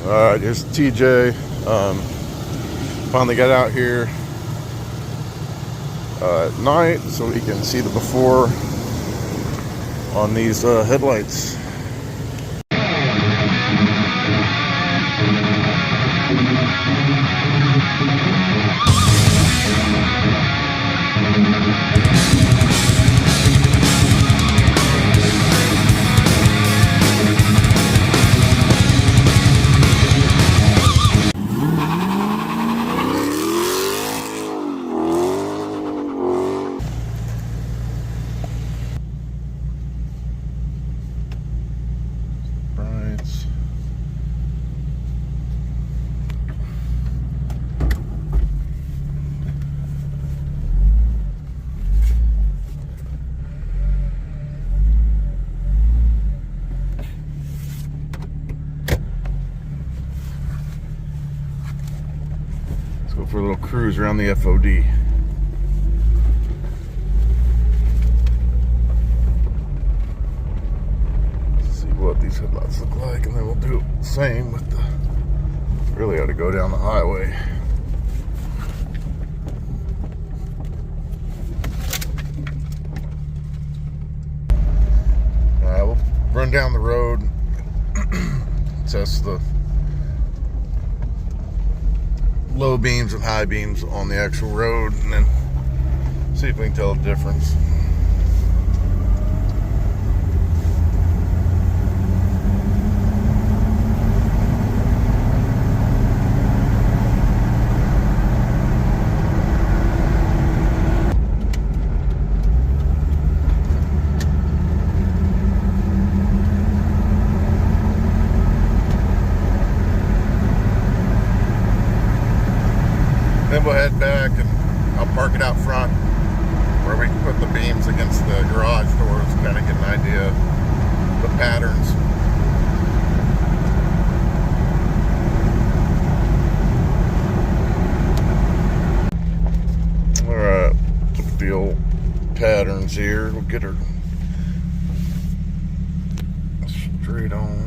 Alright, here's TJ. Finally got out here at night so we can see the before on these headlights. Go for a little cruise around the FOD. See what these headlights look like, and then we'll do the same with the. Really ought to go down the highway. Alright, we'll run down the road, test the low beams and high beams on the actual road, and then see if we can tell the difference. Then we'll head back and I'll park it out front where we can put the beams against the garage doors, kind of get an idea of the patterns. Alright, look at the old patterns here. We'll get her straight on.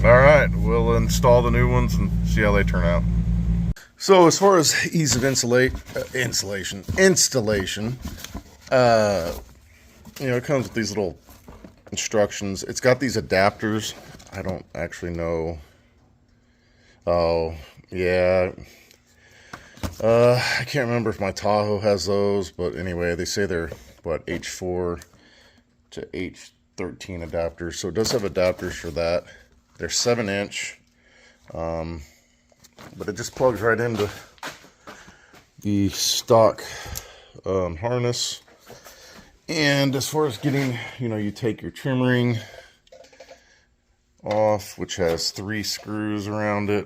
Alright, we'll install the new ones and see how they turn out. So as far as ease of installation, it comes with these little instructions. It's got these adapters. I don't actually know. Oh, yeah. I can't remember if my Tahoe has those, but anyway, they say they're, what, H4 to H13 adapters. So it does have adapters for that. They're 7-inch, but it just plugs right into the stock harness. And as far as getting, you take your trim ring off, which has 3 screws around it.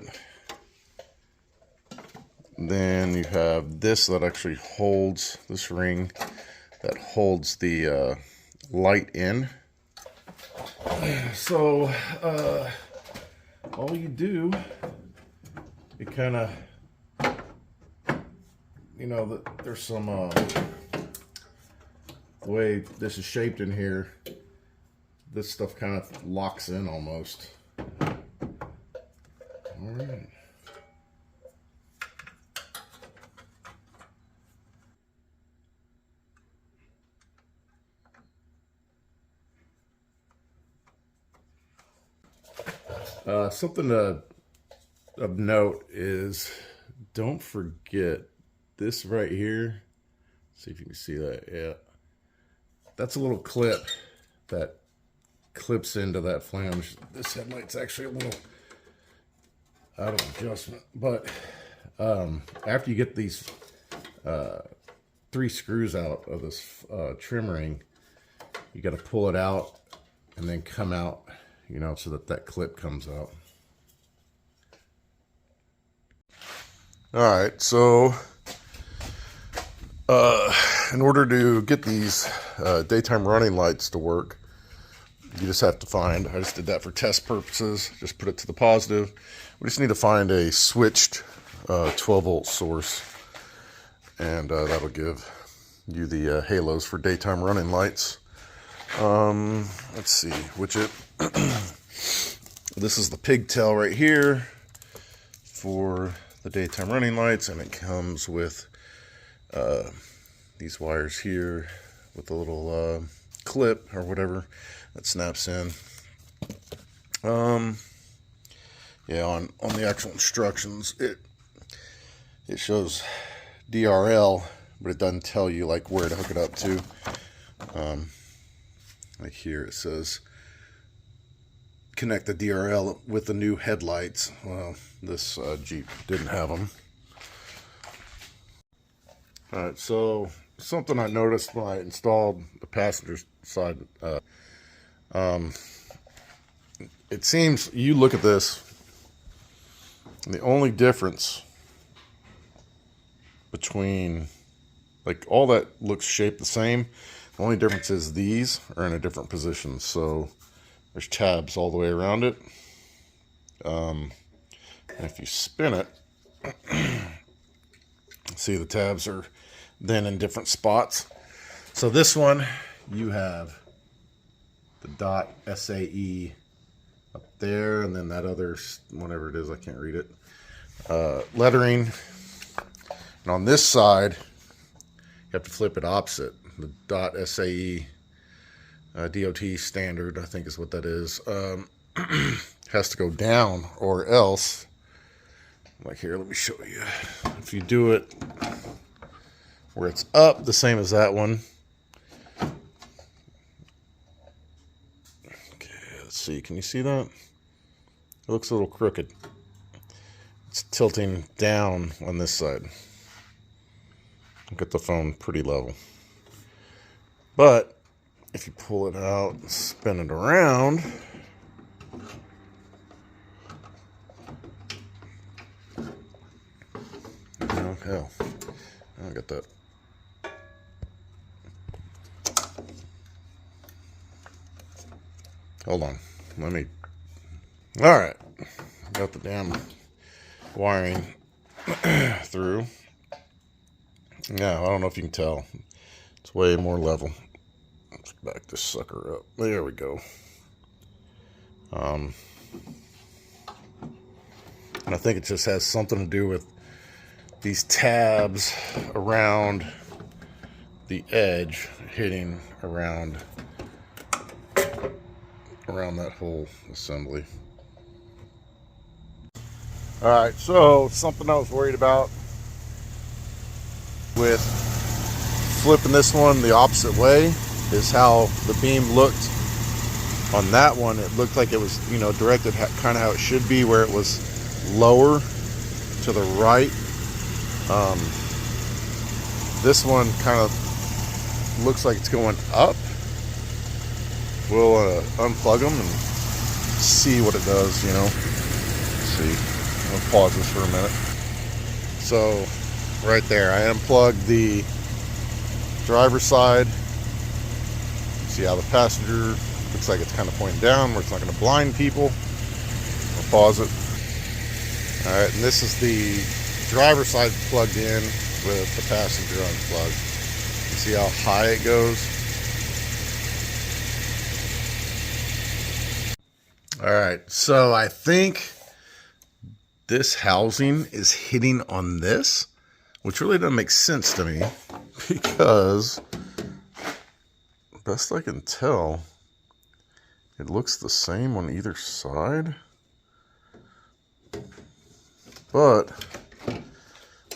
Then you have this that actually holds, this ring that holds the light in. So, all you do, it kind of, there's some, the way this is shaped in here, this stuff kind of locks in almost. All right. Something of note is, don't forget this right here. See if you can see that. Yeah, that's a little clip that clips into that flange. This headlight's actually a little out of adjustment, but after you get these 3 screws out of this trim ring, you got to pull it out and then come out, so that clip comes out. All right, so in order to get these daytime running lights to work, you just have to find, I just did that for test purposes, just put it to the positive. We just need to find a switched 12 volt source, and that'll give you the halos for daytime running lights. Let's see, widget. This is the pigtail right here for the daytime running lights, and it comes with these wires here with a little clip or whatever that snaps in. Yeah, on the actual instructions, it shows DRL, but it doesn't tell you like where to hook it up to. Like here it says connect the DRL with the new headlights. Well, this Jeep didn't have them. Alright, so something I noticed when I installed the passenger side, it seems, you look at this, the only difference between, like, all that looks shaped the same, the only difference is these are in a different position. So there's tabs all the way around it. And if you spin it, see the tabs are then in different spots. So this one, you have the dot SAE up there, and then that other, whatever it is, I can't read it, lettering. And on this side, you have to flip it opposite. The dot SAE DOT standard, I think is what that is, has to go down, or else, like here, let me show you. If you do it where it's up, the same as that one. Okay, let's see. Can you see that? It looks a little crooked. It's tilting down on this side. Get the phone pretty level. But if you pull it out and spin it around, oh hell, I got that. Hold on, let me. All right, got the damn wiring through. Yeah, I don't know if you can tell. It's way more level. Let's back this sucker up. There we go. And I think it just has something to do with these tabs around the edge hitting around that whole assembly. All right, so something I was worried about with flipping this one the opposite way is how the beam looked on that one. It looked like it was, you know, directed kind of how it should be, where it was lower to the right. This one kind of looks like it's going up. We'll unplug them and see what it does, you know. Let's see. I'll pause this for a minute. So right there, I unplugged the driver's side. See how the passenger looks like it's kind of pointing down where it's not going to blind people. I'll pause it. Alright, and this is the driver's side plugged in with the passenger unplugged. You see how high it goes? Alright, so I think this housing is hitting on this, which really doesn't make sense to me, because best I can tell, it looks the same on either side. But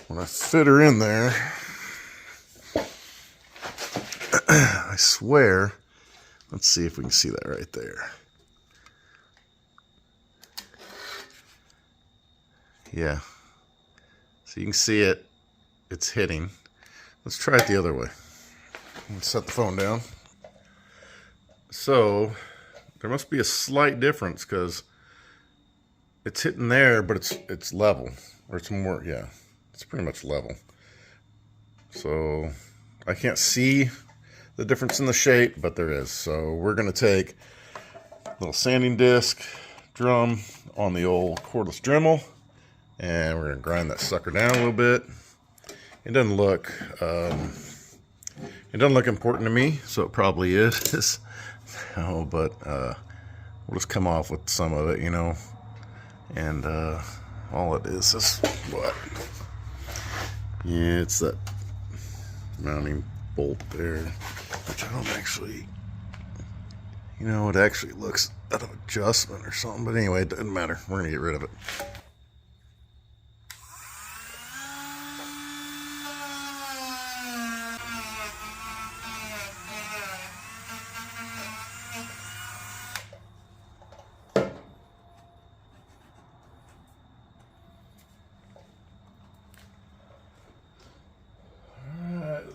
when I fit her in there, I swear, let's see if we can see that right there. Yeah. So you can see it. It's hitting. Let's try it the other way. Let's set the phone down. So there must be a slight difference, because it's hitting there, but it's level, or it's more, yeah, it's pretty much level. So I can't see the difference in the shape, but there is. So we're going to take Little sanding disc drum on the old cordless Dremel, and we're gonna grind that sucker down a little bit. It doesn't look important to me, so it probably is. No, but we'll just come off with some of it, you know. And all it is what? Yeah, it's that mounting bolt there, which I don't actually, you know, it actually looks out of adjustment or something. But anyway, it doesn't matter. We're gonna get rid of it.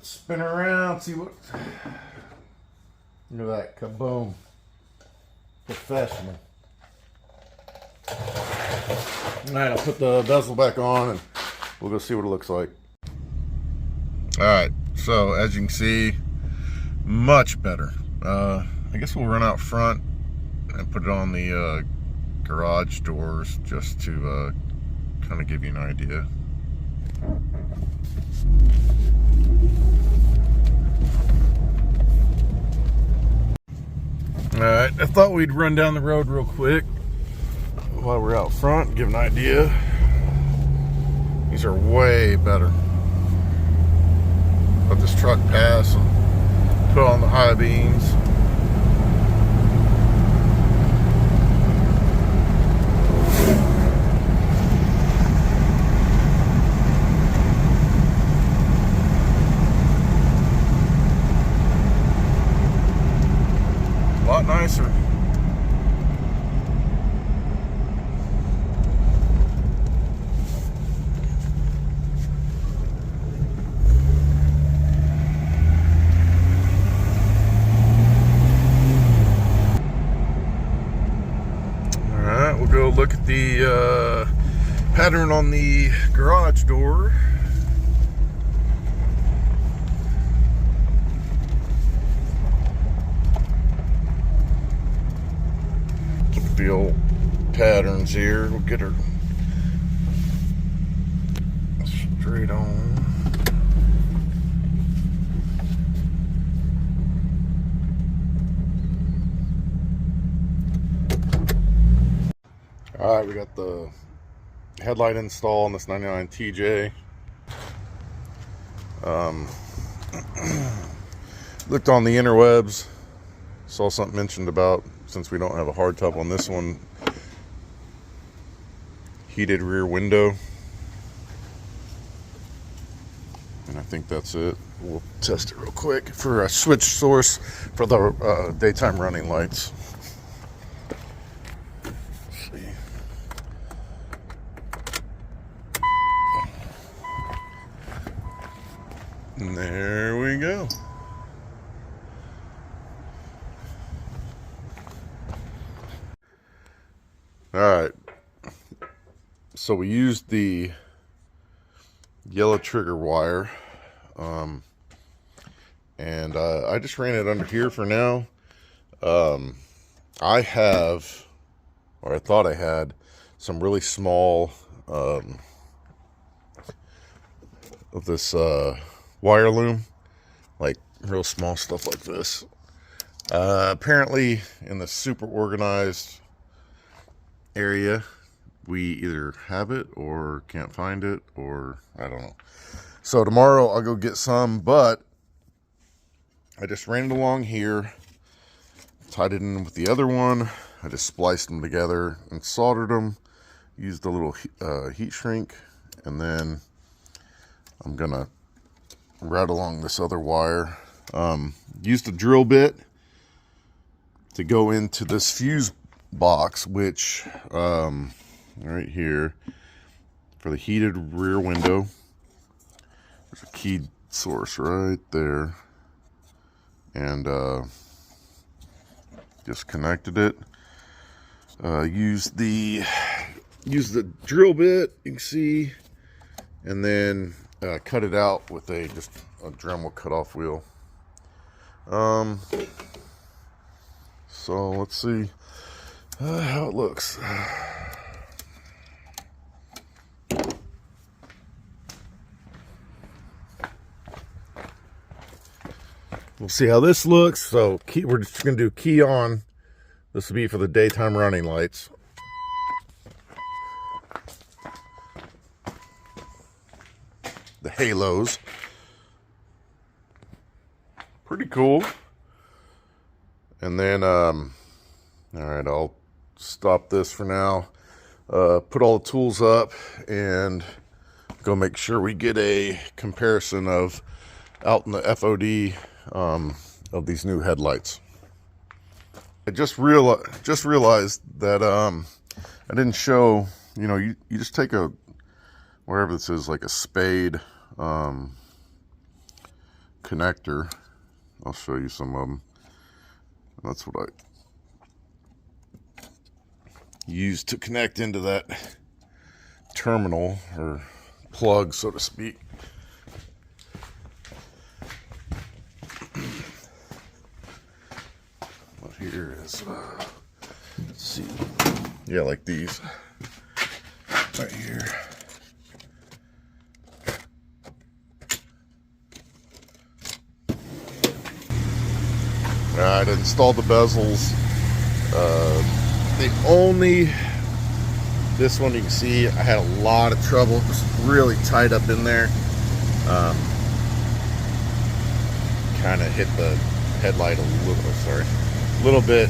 Spin around, see what. Look at that, kaboom. Professional. Alright, I'll put the bezel back on and we'll go see what it looks like. Alright, so as you can see, much better. I guess we'll run out front and put it on the garage doors just to kind of give you an idea. Alright, I thought we'd run down the road real quick while we're out front, give an idea. These are way better. Let this truck pass and put on the high beams. A lot nicer. Alright, we'll go look at the pattern on the garage door. Typical patterns here. We'll get her straight on. Alright, we got the headlight install on this 99 TJ. Looked on the interwebs, saw something mentioned about, since we don't have a hardtop on this one, heated rear window. And I think that's it. We'll test it real quick for a switch source for the daytime running lights. Let's see. And there we go. Alright, so we used the yellow trigger wire, and I just ran it under here for now. I have, or I thought I had, some really small of this wire loom, like real small stuff like this. Apparently in the super organized area, we either have it or can't find it, or I don't know. So tomorrow I'll go get some, but I just ran it along here, tied it in with the other one. I just spliced them together and soldered them, used a little heat shrink, and then I'm gonna route along this other wire. Used a drill bit to go into this fuse box, which right here for the heated rear window. There's a key source right there, and just connected it. Use the drill bit, you can see, and then cut it out with just a Dremel cutoff wheel. So let's see. How it looks. We'll see how this looks. So we're just going to do key on. This will be for the daytime running lights. The halos. Pretty cool. And then, all right, I'll stop this for now. Put all the tools up and go make sure we get a comparison of out in the FOD of these new headlights. I just realized that I didn't show, you know, you just take a, wherever this is, like a spade connector. I'll show you some of them. That's what I use to connect into that terminal or plug, so to speak. What here is, let's see, yeah, like these right here. Alright, I installed the bezels. This one you can see, I had a lot of trouble. It was really tight up in there. Kind of hit the headlight a little bit,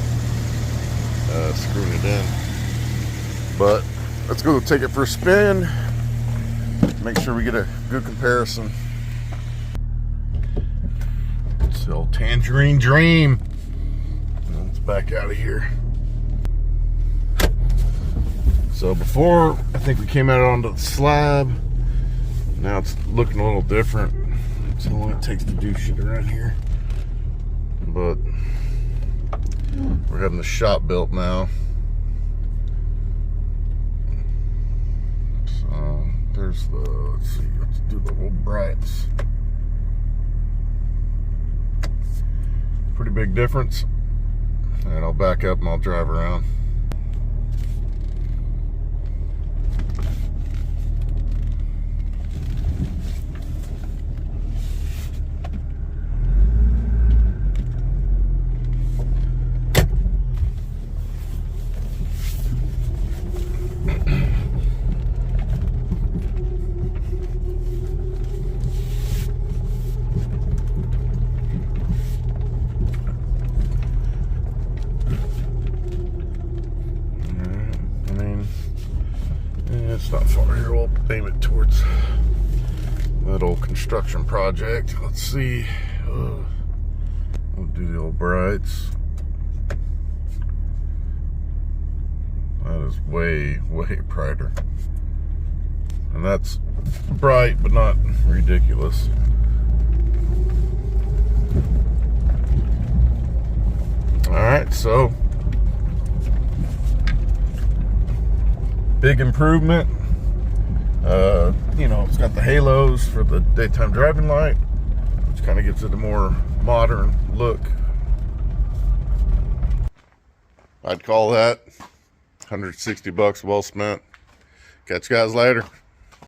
screwing it in. But let's go take it for a spin. Make sure we get a good comparison. So Tangerine Dream. Let's back out of here. So before, I think we came out onto the slab. Now it's looking a little different. It's how long it takes to do shit around here. But we're having the shop built now. So there's the, let's see, let's do the little brights. Pretty big difference. And I'll back up and I'll drive around. It's not far here. We'll aim it towards that old construction project. Let's see. We'll do the old brights. That is way, way brighter. And that's bright, but not ridiculous. All right, so big improvement. You know, it's got the halos for the daytime driving light, which kind of gives it a more modern look. I'd call that $160 well spent. Catch you guys later.